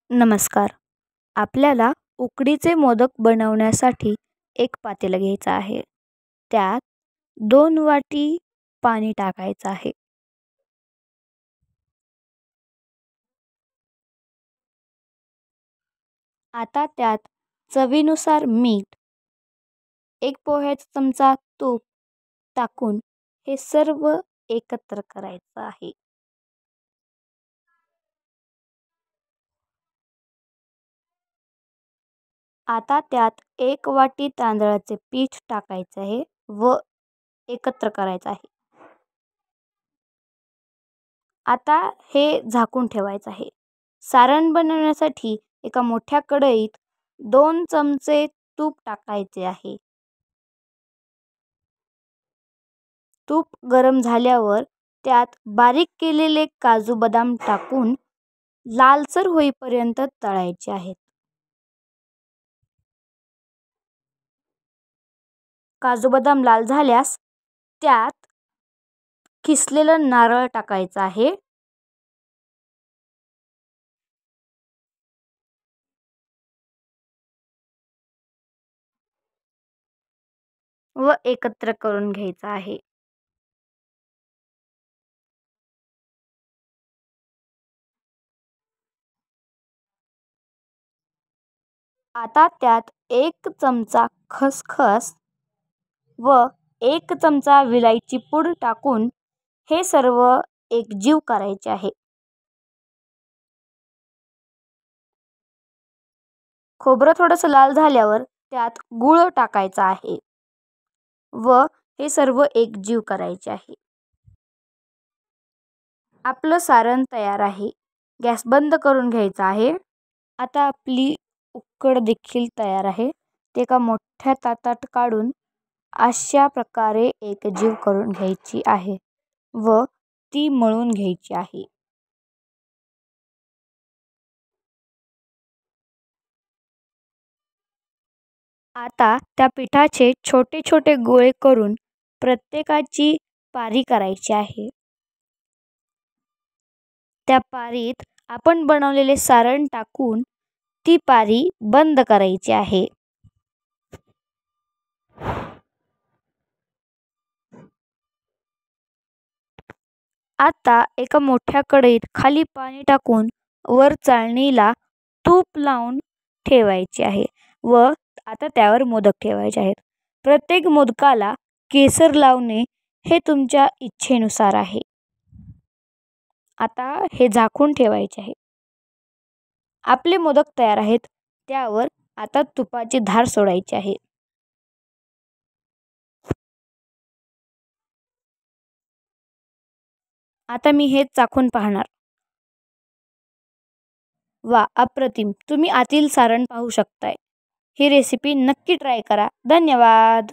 नमस्कार. आपल्याला उकडीचे मोदक बनवण्यासाठी एक पातेलं घ्यायचं आहे. त्यात 2 वाटी पाणी टाकायचं आहे. आता त्यात चवीनुसार मीठ, 1 पोह्याचा चमचा तूप टाकून हे सर्व एकत्र करायचं आहे. आता त्यात 1 वाटी तांदळाचे पीठ टाकायचं आहे व एकत्र करायचं आहे. आता हे झाकून ठेवायचं आहे. सारण बनवण्यासाठी एका मोठ्या कढईत 2 चमचे तूप टाकायचे आहे. तूप गरम झाल्यावर त्यात बारीक केलेले काजू बदाम टाकून लालसर होईपर्यंत तळायचे आहेत. काजू बदाम लाल झाल्यास त्यात किसलेलं नारळ टाकायचं आहे व एकत्र करून घ्यायचं आहे. आता त्यात 1 चमचा खसखस व 1 चमचा विलायची पूड टाकून हे सर्व एकजीव करायचे आहे. खोबरं थोडंसं लाल झाल्यावर त्यात गूळ टाकायचा आहे व हे सर्व एकजीव करायचे आहे. आपलं सारण तयार आहे. गॅस बंद करून घ्यायचा आहे. आता आपली उकड देखील तयार आहे. ते एका मोठ्या ताटात काढून अशा प्रकारे एकजीव करून घ्यायची आहे व ती मळून घ्यायची आहे. आता त्या पिठाचे छोटे छोटे गोळे करून प्रत्येकाची पारी करायची आहे. त्या पारीत आपण बनवलेले सारण टाकून ती पारी बंद करायची आहे. आता एका मोठ्या कढईत खाली पाणी टाकून वर चाळणीला तूप लावून ठेवायचे आहे व आता त्यावर मोदक ठेवायचे आहेत. प्रत्येक मोदकाला केसर लावणे हे तुमच्या इच्छेनुसार आहे. आता हे झाकून ठेवायचे आहे. आपले मोदक तयार आहेत. त्यावर आता तुपाची धार सोडायची आहे. आता मी हे चाखून पाहणार. वा, अप्रतिम. तुम्ही आतील सारण पाहू शकताय. ही रेसिपी नक्की ट्राय करा. धन्यवाद.